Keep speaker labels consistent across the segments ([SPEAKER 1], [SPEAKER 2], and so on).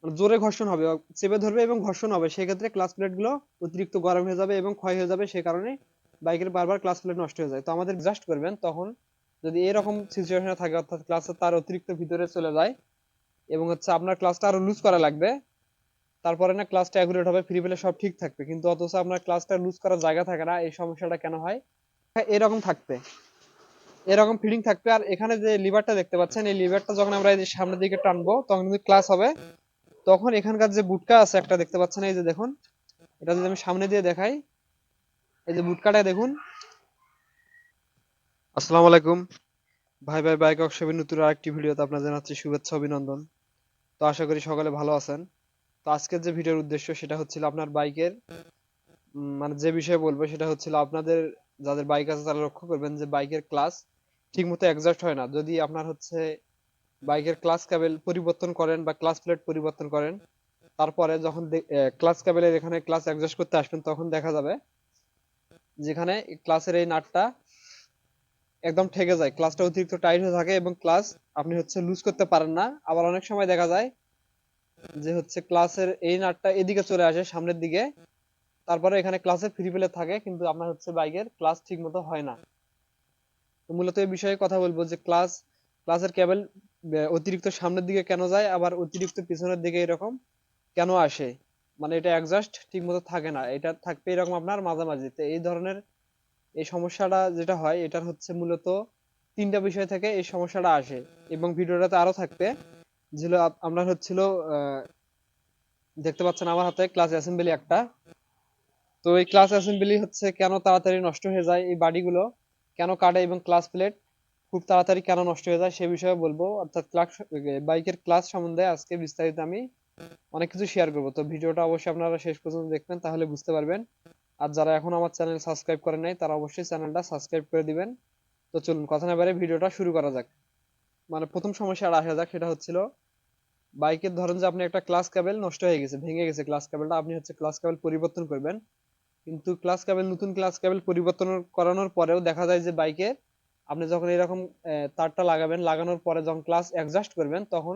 [SPEAKER 1] মানে জোরে ঘর্ষণ হবে, চেপে ধরবে এবং ঘর্ষণ হবে, সেক্ষেত্রে ক্লাচ প্লেট গুলো অতিরিক্ত গরম হয়ে যাবে এবং ক্ষয় হয়ে যাবে, সে কারণে বাইকের বারবার ক্লাচ প্লেট নষ্ট হয়ে যায়। তো আমাদের জাস্ট করবেন তখন যদি এরকম সিচুয়েশনে থাকে, অর্থাৎ ক্লাচের তার অতিরিক্ত ভিতরে চলে যায় এবং হচ্ছে আপনার ক্লাচটা আরো লুজ করা লাগবে, তারপরে না ক্লাচটা অ্যাকুরেট হবে, ফ্রি পেলে সব ঠিক থাকবে, কিন্তু অথচ আপনার ক্লাচটা লুজ করার জায়গা থাকে না। এই সমস্যাটা কেন হয়? এরকম থাকবে, এরকম ফিটিং থাকবে। আর এখানে যে লিভারটা দেখতে পাচ্ছেন, এই লিভারটা যখন আমরা এই যে সামনের দিকে টানবো তখন কিন্তু ক্লাচ হবে। তখন এখানকার যে বুটকা আছে একটা দেখতে পাচ্ছেন, এই যে দেখুন, এটা যদি আমি সামনে দিয়ে দেখাই, এই যে বুটকাটা দেখুন। আসসালামু আলাইকুম ভাই, বাইক ওয়ার্কশপের নতুন আরেকটি ভিডিওতে আপনাদের জানাচ্ছি শুভেচ্ছা অভিনন্দন। তো আশা করি সকলে ভালো আছেন। তো আজকের যে ভিডিওর উদ্দেশ্য সেটা হচ্ছিল আপনার বাইকের মানে যে বিষয়ে বলবো সেটা হচ্ছিল আপনাদের যাদের বাইক আছে তারা লক্ষ্য করবেন যে বাইকের ক্লাচ ঠিক মতো অ্যাডজাস্ট হয় না। যদি আপনার হচ্ছে বাইকের ক্লাচ কেবল পরিবর্তন করেন বা ক্লাচ প্লেট পরিবর্তন করেন, তারপরে যখন ক্লাচ কেবলের এখানে ক্লাচ অ্যাডজাস্ট করতে আসবেন তখন দেখা যাবে যেখানে ক্লাচের এই নাটটা একদম ঠেকে যায়, ক্লাচটা অতিরিক্ত টাইট হয়ে থাকে এবং ক্লাচ আপনি হচ্ছে লুজ করতে পারেন না। আবার অনেক সময় দেখা যায় যে হচ্ছে ক্লাচের এই নাটটা এদিকে চলে আসে সামনের দিকে, তারপরে এখানে ক্লাচের ফ্রি প্লেট থাকে কিন্তু আপনার হচ্ছে বাইকের ক্লাচ ঠিক মতো হয় না। তো মূলত এই বিষয়ে কথা বলবো যে ক্লাচের কেবল অতিরিক্ত সামনের দিকে কেন যায়, আবার অতিরিক্ত পিছনের দিকে এরকম কেন আসে। মানে এটা অ্যাডজাস্ট ঠিক মতো থাকে না, এটা থাকবে এরকম আপনার মাঝামাঝি। তো এই ধরনের এই সমস্যাটা যেটা হয়, এটার হচ্ছে মূলত তিনটা বিষয় থেকে এই সমস্যাটা আসে। এবং ভিডিওটাতে আরো থাকবে যেগুলো আপনার হচ্ছিল দেখতে পাচ্ছেন আমার হাতে ক্লাস অ্যাসেম্বলি একটা। তো এই ক্লাস অ্যাসেম্বলি হচ্ছে কেন তাড়াতাড়ি নষ্ট হয়ে যায়, এই বাডিগুলো কেন কাটে এবং ক্লাস প্লেট খুব তাড়াতাড়ি কেন নষ্ট হয়ে যায় সে বিষয়ে বলবো। অর্থাৎ বাইকের ক্লাস সম্বন্ধে আজকে বিস্তারিত আমি অনেক কিছু শেয়ার করবো। তো ভিডিওটা অবশ্যই আপনারা শেষ পর্যন্ত দেখবেন, তাহলে বুঝতে পারবেন। আর যারা এখন আমার চ্যানেল সাবস্ক্রাইব করেন নাই তারা অবশ্যই চ্যানেলটা সাবস্ক্রাইব করে দিবেন। তো চলুন কথা না বাড়িয়ে ভিডিওটা শুরু করা যাক। মানে প্রথম সমস্যাটা আসা যাক, সেটা হচ্ছিল বাইকের ধরেন যে আপনি একটা ক্লাস কেবল নষ্ট হয়ে গেছে, ভেঙে গেছে ক্লাস কেবলটা, আপনি হচ্ছে ক্লাস কেবল পরিবর্তন করবেন, কিন্তু ক্লাস কেবল নতুন ক্লাস কেবল পরিবর্তন করানোর পরেও দেখা যায় যে বাইকে আপনি যখন এরকম তারটা লাগাবেন, লাগানোর পরে যখন ক্লাস অ্যাডজাস্ট করবেন তখন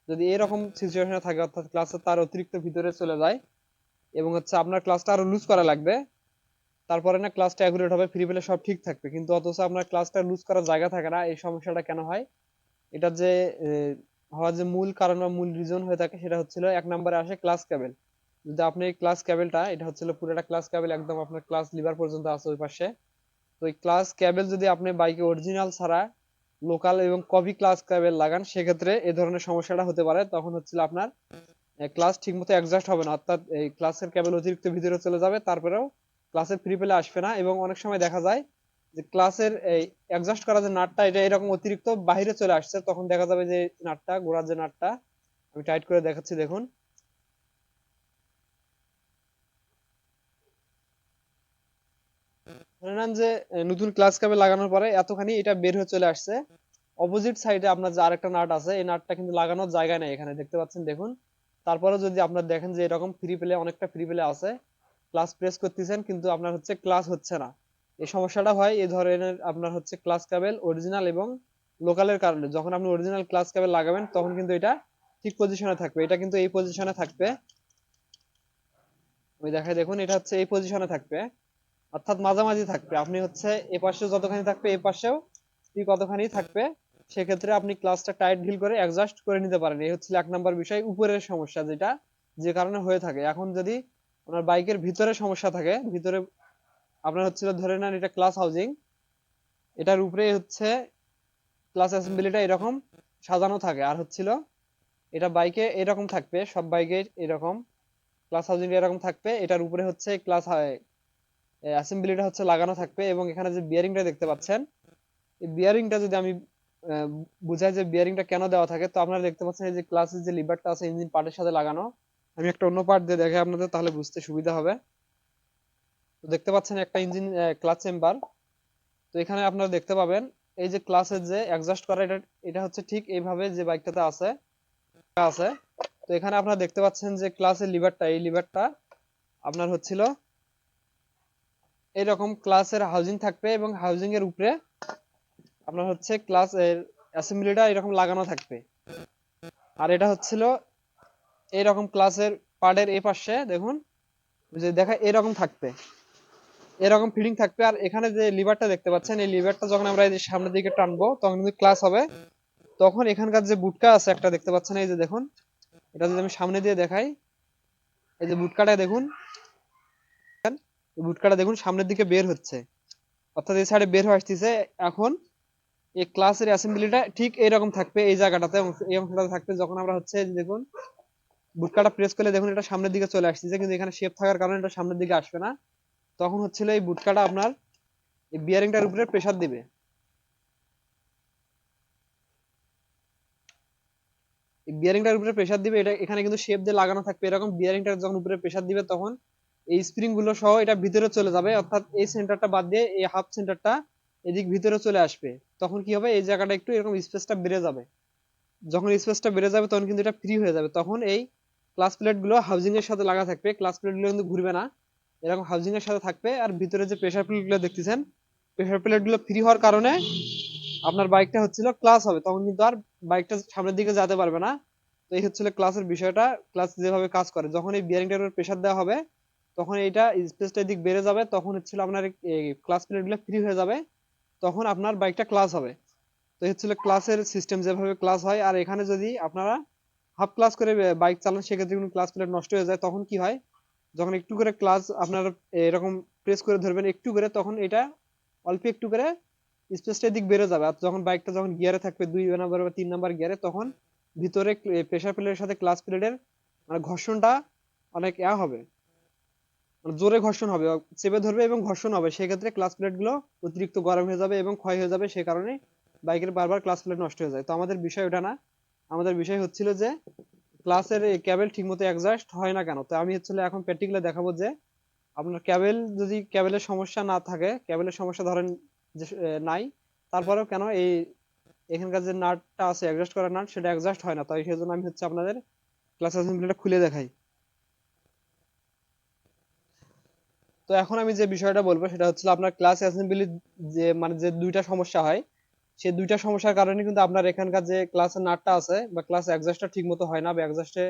[SPEAKER 1] যদি এরকম সিচুয়েশনে থাকে, অর্থাৎ ক্লাসের তার অতিরিক্ত ভিতরে চলে যায় এবং হচ্ছে আপনার ক্লাসটা আরো লুজ করা লাগবে, তারপরে না ক্লাসটা অ্যাকুরেট হবে, ফ্রি পেলে সব ঠিক থাকবে, কিন্তু অথচ আপনার ক্লাসটা লুজ করার জায়গা থাকে না। এই সমস্যাটা কেন হয়? এটা যে হওয়ার যে মূল কারণ বা মূল রিজন হয়ে থাকে সেটা হচ্ছিল এক নম্বরে আসে ক্লাস কেবল। যদি আপনি এই ক্লাস কেবলটা, এটা হচ্ছিল পুরোটা ক্লাস কেবল একদম আপনার ক্লাস লিভার পর্যন্ত আছে ওই পাশে। তো এই ক্লাস কেবল যদি আপনি বাইকে অরিজিনাল ছাড়া লোকাল এবং কপি ক্লাস কেবল লাগান, সেক্ষেত্রে এই ধরনের সমস্যাটা হতে পারে। তখন হচ্ছিল আপনার ক্লাস ঠিক মতো অ্যাডজাস্ট হবে না, অর্থাৎ এই ক্লাসের কেবল অতিরিক্ত ভিতরে চলে যাবে, তারপরেও ক্লাসের ফ্রি পেলে আসবে না। এবং অনেক সময় দেখা যায় যে ক্লাসের এই অ্যাডজাস্ট করা যে নাটটা এটা এরকম অতিরিক্ত বাইরে চলে আসছে, তখন দেখা যাবে যে নাটটা, গোড়ার যে নাটটা, আমি টাইট করে দেখাচ্ছি দেখুন। ধরে নেন যে নতুন ক্লাস কেবল লাগানোর পরে এতখানি এটা বের হয়ে চলে আসছে, অপোজিট সাইডে আপনার যে আরেকটা নাট আছে, এই নাটটা কিন্তু লাগানোর জায়গা নেই এখানে, দেখতে পাচ্ছেন দেখুন। তারপরে যদি আপনার দেখেন যে এরকম ফ্রি প্লে, অনেকটা ফ্রি প্লে আছে, ক্লাস প্রেস করতেছেন কিন্তু আপনার হচ্ছে ক্লাস হচ্ছে না। এই সমস্যাটা হয় এই ধরনের আপনার হচ্ছে ক্লাস কেবল অরিজিনাল এবং লোকালের কারণে। যখন আপনি অরিজিনাল ক্লাস কেবল লাগাবেন তখন কিন্তু এটা ঠিক পজিশনে থাকবে, এটা কিন্তু এই পজিশনে থাকবে, ওই দেখায় দেখুন, এটা হচ্ছে এই পজিশনে থাকবে, অর্থাৎ মাঝামাঝি থাকবে। আপনি হচ্ছে এ পাশেও যতখানি থাকবে এ পাশেও ঠিক কতখানি থাকবে, সেক্ষেত্রে আপনি ক্লাসটা টাইট ঢিল করে অ্যাডজাস্ট করে নিতে পারেন। এই হচ্ছে এক নাম্বার বিষয়, উপরের সমস্যা যেটা যে কারণে হয়ে থাকে। এখন যদি আপনার বাইকের ভিতরে সমস্যা থাকে, ভিতরে আপনার হচ্ছিল ধরে নেন এটা ক্লাস হাউজিং, এটার উপরে হচ্ছে ক্লাস অ্যাসেম্বলিটা এরকম সাজানো থাকে, আর হচ্ছিল এটা বাইকে এরকম থাকবে, সব বাইকে এরকম ক্লাস হাউজিং এরকম থাকবে, এটার উপরে হচ্ছে ক্লাস অ্যাসেম্বলিটা হচ্ছে লাগানো থাকবে। এবং এখানে যে বিয়ারিংটা দেখতে পাচ্ছেন, এই বিয়ারিংটা যদি আমি আহ, বুঝাই যে বিয়ারিংটা কেন দেওয়া থাকে, তো আপনারা দেখতে পাচ্ছেন এই যে ক্লাসের যে লিভারটা আছে ইঞ্জিন পার্টের সাথে লাগানো, আমি একটা অন্য পার্ট দিয়ে দেখাই আপনাদের, তাহলে বুঝতে সুবিধা হবে। তো দেখতে পাচ্ছেন একটা ইঞ্জিন ক্লাচ চেম্বার। তো এখানে আপনারা দেখতে পাবেন এই যে ক্লাসের যে অ্যাডজাস্ট করা, এটা এটা হচ্ছে ঠিক এইভাবে যে বাইকটাতে আছে আছে। তো এখানে আপনারা দেখতে পাচ্ছেন যে ক্লাসের লিভারটা, এই লিভারটা আপনার হচ্ছিল এরকম ক্লাসের হাউজিং থাকবে এবং হাউজিং এর উপরে আপনার হচ্ছে ক্লাস এর অ্যাসেম্বলিটা এরকম লাগানো থাকবে। আর এটা হচ্ছিল এইরকম ক্লাসের পার্টের এই পাশে দেখুন যে দেখা এরকম থাকবে, এরকম ফিটিং থাকবে। আর এখানে যে লিভারটা দেখতে পাচ্ছেন, এই লিভারটা যখন আমরা এই যে সামনের দিকে টানবো তখন কিন্তু ক্লাস হবে। তখন এখানকার যে বুটকা আছে একটা দেখতে পাচ্ছেন, এই যে দেখুন, এটা যদি আমি সামনে দিয়ে দেখাই, এই যে বুটকাটা দেখুন, এই বুটকাটা দেখুন সামনের দিকে বের হচ্ছে, অর্থাৎ এই সাইডে বের হয়ে আসতেছে। এখন এই ক্লাসের অ্যাসেম্বলিটা ঠিক এইরকম থাকবে, এই জায়গাটাতে এই অংশটাতে থাকবে। যখন আমরা হচ্ছে এই যে দেখুন বুটকাটা প্রেস করলে দেখুন এটা সামনের দিকে চলে আসতেছে, কিন্তু এখানে শেপ থাকার কারণে এটা সামনের দিকে আসবে না। তখন হচ্ছিল এই বুটকাটা আপনার এই বিয়ারিংটার উপরে প্রেসার দিবে। এই বিয়ারিংটার উপরে প্রেসার দিবে, এটা এখানে কিন্তু শেপ দিয়ে লাগানো থাকবে এরকম। বিয়ারিংটার যখন উপরে প্রেসার দিবে তখন এই স্প্রিং গুলো সহ এটা ভিতরে চলে যাবে, অর্থাৎ এই সেন্টারটা বাদ দিয়ে এই হাফ সেন্টারটা এদিক ভিতরে চলে আসবে। তখন কি হবে, এই জায়গাটা একটু এরকম স্পেসটা বেড়ে যাবে। যখন স্পেসটা বেড়ে যাবে তখন কিন্তু এটা ফ্রি হয়ে যাবে। তখন এই ক্লাস প্লেট গুলো হাউজিং এর সাথে লাগা থাকবে, ক্লাস প্লেট গুলো কিন্তু ঘুরবে না, এরকম হাউজিং এর সাথে থাকবে। আর ভিতরে যে প্রেসার প্লেট গুলো দেখতেছেন, প্রেসার প্লেট গুলো ফ্রি হওয়ার কারণে আপনার বাইকটা হচ্ছিল ক্লাস হবে, তখন কিন্তু আর বাইকটা সামনের দিকে যেতে পারবে না। তো এই হচ্ছিল ক্লাসের বিষয়টা। ক্লাস যেভাবে কাজ করে, যখন এই বিয়ারিংটার উপর প্রেসার দেওয়া হবে তখন এইটা স্পেসটা দিক বেড়ে যাবে, তখন হচ্ছিল আপনার এই ক্লাস প্লেট গুলো ফ্রি হয়ে যাবে, তখন আপনার বাইকটা ক্লাস হবে। তো এই হচ্ছিল ক্লাসের সিস্টেম, যেভাবে ক্লাস হয়। আর এখানে যদি আপনারা হাফ ক্লাস করে বাইক চালান সেক্ষেত্রে কিন্তু ক্লাস প্লেট নষ্ট হয়ে যায়। তখন কি হয়, যখন একটু করে ক্লাস আপনার এরকম প্রেস করে ধরবেন একটু করে, তখন এটা অল্প একটু করে স্পেসটা দিক বেড়ে যাবে। আর যখন বাইকটা যখন গিয়ারে থাকবে 2 নাম্বার বা 3 নাম্বার গিয়ারে, তখন ভিতরে প্রেসার প্লেটের সাথে ক্লাস প্লেটের মানে ঘর্ষণটা অনেক হবে, মানে জোরে ঘর্ষণ হবে, চেপে ধরবে এবং ঘর্ষণ হবে। সেক্ষেত্রে ক্লাস প্লেট গুলো অতিরিক্ত গরম হয়ে যাবে এবং ক্ষয় হয়ে যাবে, সে কারণে বাইকের বারবার ক্লাস প্লেট নষ্ট হয়ে যায়। তো আমাদের বিষয় ওটা না, আমাদের বিষয় হচ্ছিল যে ক্লাসের কেবল ঠিকমতো অ্যাডজাস্ট হয় না কেন। তো আমি হচ্ছিল এখন প্র্যাকটিক্যালি দেখাবো যে আপনার কেবল যদি কেবলের সমস্যা না থাকে, কেবলের সমস্যা ধরেন যে নাই, তারপরেও কেন এই এখানকার যে নাটটা আছে অ্যাডজাস্ট করার নাট, সেটা অ্যাডজাস্ট হয় না। তাই সেজন্য আমি হচ্ছে আপনাদের ক্লাস অ্যাসেম্বলিটা খুলে দেখাই। তো এখন আমি যে বিষয়টা বলবো সেটা হচ্ছে আপনার ক্লাস অ্যাসেম্বলি যে মানে যে দুইটা সমস্যা হয়, সেই দুইটা সমস্যার কারণে কিন্তু আপনার এখানকার যে ক্লাসের নাটটা আছে বা ক্লাস অ্যাডজাস্টটা ঠিক মতো হয় না বা অ্যাডজাস্টে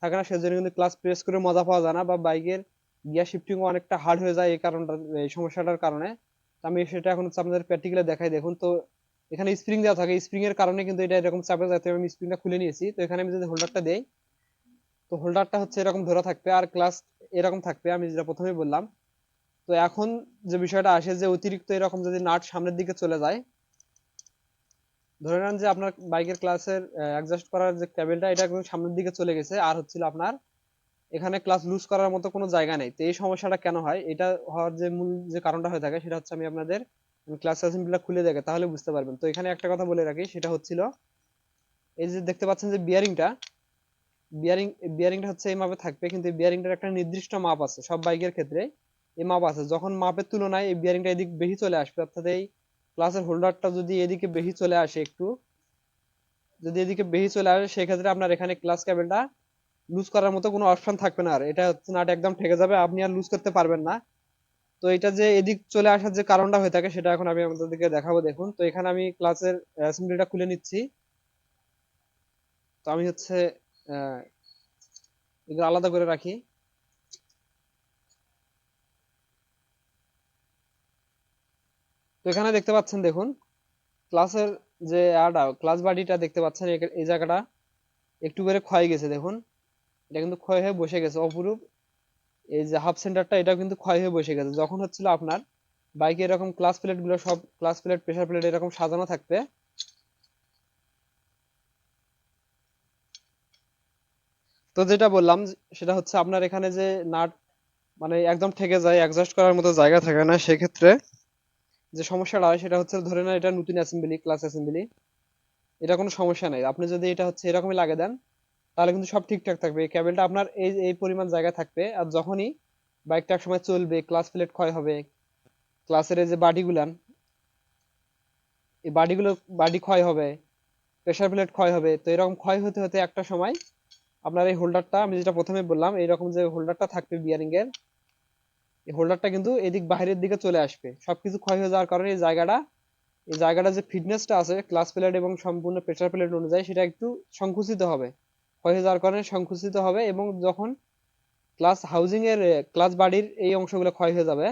[SPEAKER 1] থাকে না, সেজন্য কিন্তু ক্লাস প্রেস করে মজা পাওয়া যায় না বা বাইকের গিয়ার শিফটিং অনেকটা হার্ড হয়ে যায় এই কারণটা, এই সমস্যাটার কারণে। তো আমি সেটা এখন হচ্ছে আপনাদের প্র্যাকটিক্যালি দেখাই। দেখুন তো এখানে স্প্রিং দেওয়া থাকে, স্প্রিং এর কারণে কিন্তু এটা এরকম চাপে যাতে আমি স্প্রিংটা খুলে নিয়েছি। তো এখানে আমি যদি হোল্ডারটা দেই, তো হোল্ডারটা হচ্ছে এরকম ধরা থাকবে আর ক্লাস এরকম থাকবে, আমি যেটা প্রথমেই বললাম। তো এখন যে বিষয়টা আসে যে অতিরিক্ত এরকম যদি নাট সামনের দিকে চলে যায়, ধরে নেন যে আপনার বাইকের ক্লাসের অ্যাডজাস্ট করার যে কেবলটা এটা একদম সামনের দিকে চলে গেছে, আর হচ্ছিল আপনার এখানে ক্লাস লুজ করার মতো কোনো জায়গা নেই। তো এই সমস্যাটা কেন হয়, এটা হওয়ার যে মূল যে কারণটা হয়ে থাকে সেটা হচ্ছে আমি আপনাদের ক্লাস অ্যাসেম্বলিটা খুলে দেখে তাহলে বুঝতে পারবেন। তো এখানে একটা কথা বলে রাখি, সেটা হচ্ছিল এই যে দেখতে পাচ্ছেন যে বিয়ারিংটা, বিয়ারিং বিয়ারিংটা হচ্ছে এই মাপে থাকবে, কিন্তু এই বিয়ারিংটার একটা নির্দিষ্ট মাপ আছে, সব বাইকের ক্ষেত্রে এই মাপ আছে। যখন মাপের তুলনায় এই বিয়ারিংটা এদিক বেশি চলে আসবে, অর্থাৎ এই ক্লাসের হোল্ডারটা যদি এদিকে বেশি চলে আসে একটু, যদি এদিকে বেশি চলে আসে সেক্ষেত্রে আপনার এখানে ক্লাস কেবলটা লুজ করার মতো কোনো অপশন থাকবে না, আর এটা হচ্ছে নাট একদম ঠেকে যাবে, আপনি আর লুজ করতে পারবেন না। তো এটা যে এদিক চলে আসার যে কারণটা হয়ে থাকে সেটা এখন আমি আপনাদেরকে দেখাবো। দেখুন তো এখানে আমি ক্লাসের অ্যাসেম্বলিটা খুলে নিচ্ছি। তো আমি হচ্ছে আহ এগুলো আলাদা করে রাখি। তো এখানে দেখতে পাচ্ছেন দেখুন ক্লাসের যে ক্লাস বাডিটা দেখতে পাচ্ছেন, এই জায়গাটা একটু করে ক্ষয় গেছে দেখুন, এটা কিন্তু ক্ষয় হয়ে বসে গেছে অপরূপ। এই যে হাফ সেন্টারটা এটাও কিন্তু ক্ষয় হয়ে বসে গেছে। যখন হচ্ছিল আপনার বাইকে এরকম ক্লাস প্লেট গুলো সব ক্লাস প্লেট প্রেসার প্লেট এরকম সাজানো থাকবে, তো যেটা বললাম সেটা হচ্ছে আপনার এখানে যে নাট মানে একদম ঠেকে যায়, অ্যাডজাস্ট করার মতো জায়গা থাকে না, সেক্ষেত্রে যে সমস্যাটা হয় সেটা হচ্ছে ধরে না এটা নতুন অ্যাসেম্বলি ক্লাস অ্যাসেম্বলি, এটা কোনো সমস্যা নাই। আপনি যদি এটা হচ্ছে এরকমই লাগিয়ে দেন তাহলে কিন্তু সব ঠিকঠাক থাকবে, এই কেবলটা আপনার এই এই পরিমাণ জায়গা থাকবে। আর যখনই বাইকটা এক সময় চলবে ক্লাস প্লেট ক্ষয় হবে, ক্লাসের এই যে বাডি গুলান, এই বাডিগুলো বাডি ক্ষয় হবে, প্রেসার প্লেট ক্ষয় হবে। তো এরকম ক্ষয় হতে হতে একটা সময় আপনার এই হোল্ডারটা আমি যেটা প্রথমে বললাম এইরকম যে হোল্ডারটা থাকবে বিয়ারিং এর, এই হোল্ডারটা কিন্তু এদিক বাইরের দিকে চলে আসবে, সবকিছু ক্ষয় হয়ে যাওয়ার কারণে এই জায়গাটা যে ফিটনেসটা আছে ক্লাস প্লেট এবং সম্পূর্ণ প্রেসার প্লেট অনুযায়ী সেটা একটু সংকুচিত হবে। ক্ষয় হয়ে যাওয়ার কারণে সংকুচিত হবে, এবং যখন ক্লাস হাউজিং এর ক্লাস বাড়ির এই অংশগুলো ক্ষয় হয়ে যাবে।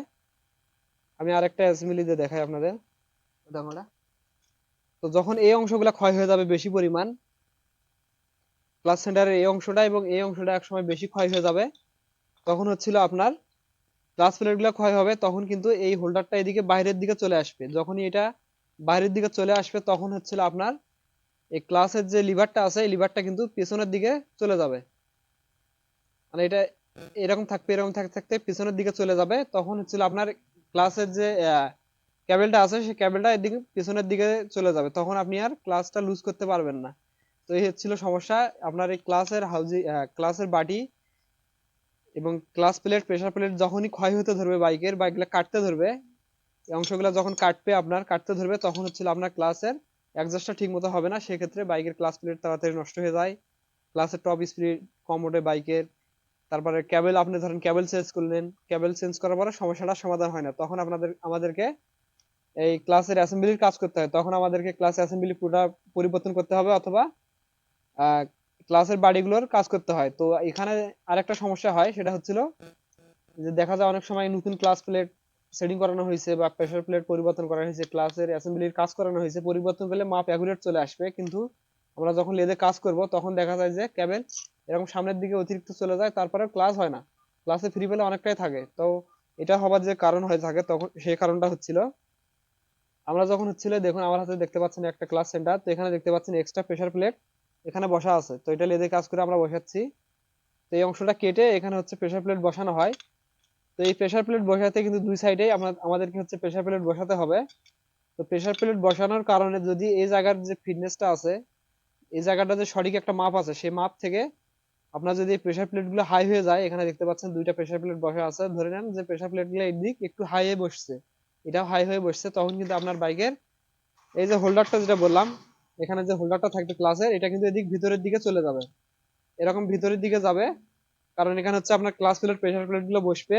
[SPEAKER 1] আমি আরেকটা অ্যাসেম্বলি দিয়ে দেখাই আপনাদের উদাহরণটা। তো যখন এই অংশগুলো ক্ষয় হয়ে যাবে বেশি পরিমাণ, ক্লাস সেন্টারের এই অংশটা এবং এই অংশটা একসময় বেশি ক্ষয় হয়ে যাবে, তখন হচ্ছিল আপনার ক্লাস প্লেট গুলো ক্ষয় হবে, তখন কিন্তু এই হোল্ডারটা এদিকে বাইরের দিকে চলে আসবে। যখনই এটা বাইরের দিকে চলে আসবে তখন হচ্ছিল আপনার এই ক্লাসের যে লিভারটা আছে এই লিভারটা কিন্তু পেছনের দিকে চলে যাবে। মানে এটা এরকম থাকবে, এরকম থাকতে থাকতে পিছনের দিকে চলে যাবে, তখন হচ্ছিল আপনার ক্লাসের যে কেবলটা আছে সেই কেবলটা এদিকে পিছনের দিকে চলে যাবে, তখন আপনি আর ক্লাসটা লুজ করতে পারবেন না। তো এই হচ্ছিল সমস্যা আপনার এই ক্লাসের হাউজিং, ক্লাসের বাটি এবং ক্লাস প্লেট, প্রেসার প্লেট যখনই ক্ষয় হতে ধরবে বাইকের, বাইকগুলো কাটতে ধরবে, এই অংশগুলো যখন কাটবে আপনার কাটতে ধরবে, তখন হচ্ছিল আপনার ক্লাসের অ্যাডজাস্টটা ঠিক মতো হবে না, সেক্ষেত্রে বাইকের ক্লাস প্লেট তাড়াতাড়ি নষ্ট হয়ে যায়, ক্লাসের টপ স্পিড কম ওঠে বাইকের। তারপরে কেবল আপনি ধরেন কেবল চেঞ্জ করলেন, কেবল চেঞ্জ করার পরে সমস্যাটার সমাধান হয় না, তখন আমাদেরকে এই ক্লাসের অ্যাসেম্বলির কাজ করতে হয়, তখন আমাদেরকে ক্লাস অ্যাসেম্বলি পুরোটা পরিবর্তন করতে হবে, অথবা ক্লাসের বাড়িগুলোর কাজ করতে হয়। তো এখানে আরেকটা সমস্যা হয়, সেটা হচ্ছিল যে দেখা যায় অনেক সময় নতুন ক্লাস প্লেট সেটিং করানো হয়েছে বা প্রেসার প্লেট পরিবর্তন করা হয়েছে, ক্লাসের অ্যাসেম্বলির কাজ করানো হয়েছে, পরিবর্তন করলে মাপ অ্যাকুরেট চলে আসবে, কিন্তু আমরা যখন লেদে কাজ করব তখন দেখা যায় যে কেবল এরকম সামনের দিকে অতিরিক্ত চলে যায়, তারপরে ক্লাস হয় না, ক্লাসে ফ্রি পেলে অনেকটাই থাকে। তো এটা হবার যে কারণ হয়ে থাকে, তখন সেই কারণটা হচ্ছিল আমরা যখন হচ্ছিল, দেখুন আমার হাতে দেখতে পাচ্ছেন একটা ক্লাস সেন্টার, তো এখানে দেখতে পাচ্ছেন এক্সট্রা প্রেসার প্লেট এখানে বসা আছে, তো এটা লেদে কাজ করে আমরা বসাচ্ছি। তো এই অংশটা কেটে এখানে হচ্ছে প্রেসার প্লেট বসানো হয়। তো এই প্রেসার প্লেট বসাতে কিন্তু দুই সাইডে আমাদেরকে হচ্ছে প্রেসার প্লেট বসাতে হবে। তো প্রেসার প্লেট বসানোর কারণে যদি এই জায়গার যে ফিটনেসটা আছে, এই জায়গাটা যে সঠিক একটা মাপ আছে, সেই মাপ থেকে আপনার যদি প্রেসার প্লেট গুলো হাই হয়ে যায়, এখানে দেখতে পাচ্ছেন দুইটা প্রেসার প্লেট বসা আছে, ধরে নেন যে প্রেসার প্লেট গুলো এদিক একটু হাই হয়ে বসছে, এটাও হাই হয়ে বসছে, তখন কিন্তু আপনার বাইকের এই যে হোল্ডারটা যেটা বললাম, এখানে যে হোল্ডারটা থাকবে ক্লাসের, এটা কিন্তু এদিক ভিতরের দিকে চলে যাবে, এরকম ভিতরের দিকে যাবে, কারণ এখানে হচ্ছে আপনার ক্লাস প্লেট প্রেসার প্লেট গুলো বসবে,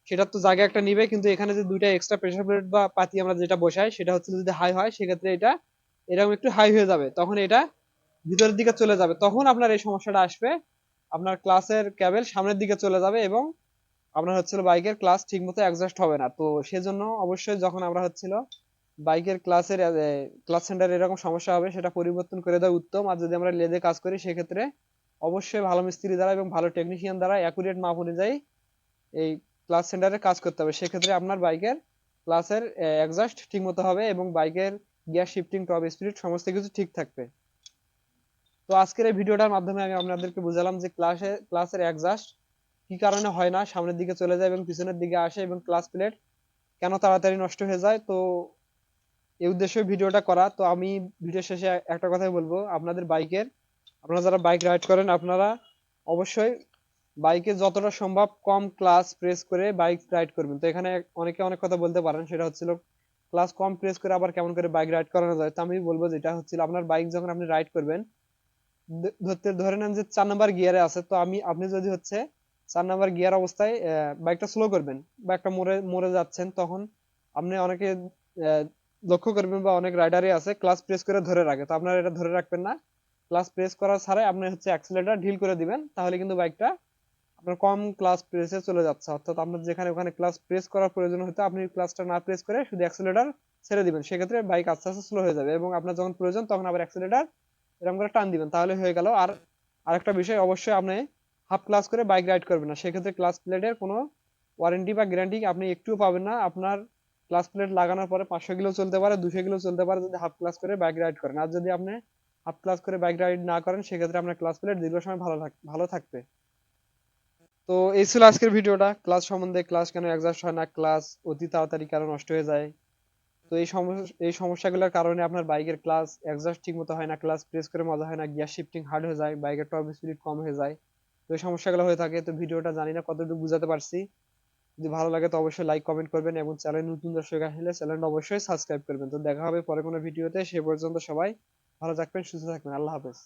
[SPEAKER 1] সেটার তো জায়গা একটা নিবে, কিন্তু এখানে যে দুইটা এক্সট্রা প্রেসার প্লেট বা পাতি আমরা যেটা বসাই, সেটা হচ্ছে যদি হাই হয় সেক্ষেত্রে এটা এরকম একটু হাই হয়ে যাবে, তখন এটা ভিতরের দিকে চলে যাবে, তখন আপনার এই সমস্যাটা আসবে, আপনার ক্লাসের কেবল সামনের দিকে চলে যাবে এবং আপনার হচ্ছিল বাইকের ক্লাস ঠিক মতো অ্যাডজাস্ট হবে না। তো সেজন্য অবশ্যই যখন আমরা হচ্ছিল বাইকের ক্লাসের ক্লাস সেন্টার এরকম সমস্যা হবে, সেটা পরিবর্তন করে দেওয়া উত্তম। আর যদি আমরা লেদে কাজ করি সেক্ষেত্রে অবশ্যই ভালো মিস্ত্রি দ্বারা এবং ভালো টেকনিশিয়ান দ্বারা অ্যাকুরেট মাপ অনুযায়ী এই ক্লাস সেন্টারে কাজ করতে হবে, সেক্ষেত্রে আপনার বাইকের ক্লাসের অ্যাডজাস্ট ঠিক মতো হবে এবং বাইকের গিয়ার শিফটিং টপ স্পিড সমস্ত কিছু ঠিক থাকবে। তো আজকের এই ভিডিওটার মাধ্যমে আমি আপনাদেরকে বুঝালাম যে ক্লাসের অ্যাডজাস্ট কি কারণে হয় না, সামনের দিকে চলে যায় এবং পিছনের দিকে আসে, এবং ক্লাস প্লেট কেন তাড়াতাড়ি নষ্ট হয়ে যায়। তো এই উদ্দেশ্যে ভিডিওটা করা। তো আমি ভিডিও শেষে একটা কথাই বলবো, আপনাদের বাইকের, আপনারা যারা বাইক রাইড করেন আপনারা অবশ্যই বাইকে যতটা সম্ভব কম ক্লাস প্রেস করে বাইক রাইড করবেন। তো এখানে অনেকে অনেক কথা বলতে পারেন, সেটা হচ্ছিল ক্লাস কম প্রেস করে আবার কেমন করে বাইক রাইড করানো যায়। তো আমি বলবো যেটা হচ্ছিল আপনার বাইক যখন আপনি রাইড করবেন, ধরে নেন যে 4 নাম্বার গিয়ারে আছে, তো আপনি যদি হচ্ছে 4 নাম্বার গিয়ার অবস্থায় বাইকটা স্লো করবেন বা একটা মোড়ে মোড়ে যাচ্ছেন, তখন আপনি অনেকে আহ, লক্ষ্য করবেন বা অনেক রাইডারই আছে ক্লাস প্রেস করে ধরে রাখে, তো আপনারা এটা ধরে রাখবেন না, ক্লাস প্রেস করা ছাড়াই আপনি হচ্ছে অ্যাক্সিলারেটর ঢিল করে দিবেন, তাহলে কিন্তু বাইকটা আপনার কম ক্লাস প্রেসে চলে যাচ্ছে, অর্থাৎ আপনার যেখানে ওখানে ক্লাস প্রেস করার প্রয়োজন হতো আপনি ক্লাসটা না প্রেস করে শুধু অ্যাক্সিলারেটর ছেড়ে দিবেন, সেক্ষেত্রে বাইক আস্তে আস্তে স্লো হয়ে যাবে এবং আপনার যখন প্রয়োজন তখন আবার অ্যাক্সিলারেটর এরকম করে টান দিবেন, তাহলে হয়ে গেল। আর আরেকটা বিষয়, অবশ্যই আপনি হাফ ক্লাস করে বাইক রাইড করবেন না, সেক্ষেত্রে ক্লাস প্লেটের কোনো ওয়ারেন্টি বা গ্যারান্টি আপনি একটুও পাবেন না। আপনার ক্লাস প্লেট লাগানোর পরে 500 কিলো চলতে পারে, 200 কিলো চলতে পারে যদি হাফ ক্লাস করে বাইক রাইড করেন, আর যদি আপনি হাফ ক্লাস করে বাইক রাইড না করেন সেক্ষেত্রে আপনার ক্লাস প্লেট দীর্ঘ সময় ভালো থাকবে। তো এই ছিল আজকের ভিডিওটা ক্লাস সম্বন্ধে, ক্লাস কেন অ্যাডজাস্ট হয় না, ক্লাস অতি তাড়াতাড়ি কেন নষ্ট হয়ে যায়। তো এই সমস্যাগুলোর কারণে আপনার বাইকের ক্লাস অ্যাডজাস্ট ঠিক মতো হয় না, ক্লাস প্রেস করে মজা হয় না, গিয়ার শিফটিং হার্ড হয়ে যায়, বাইকের টপ স্পিড কম হয়ে যায়। তো এই সমস্যাগুলো হয়ে থাকে। তো ভিডিওটা জানি না কতটুকু বুঝাতে পারছি, যদি ভালো লাগে তো অবশ্যই লাইক কমেন্ট করবেন এবং চ্যানেল নতুন দর্শক আসলে চ্যানেলটা অবশ্যই সাবস্ক্রাইব করবেন। তো দেখা হবে পরে কোনো ভিডিওতে, সে পর্যন্ত সবাই ভালো থাকবেন, সুস্থ থাকবেন, আল্লাহ হাফেজ।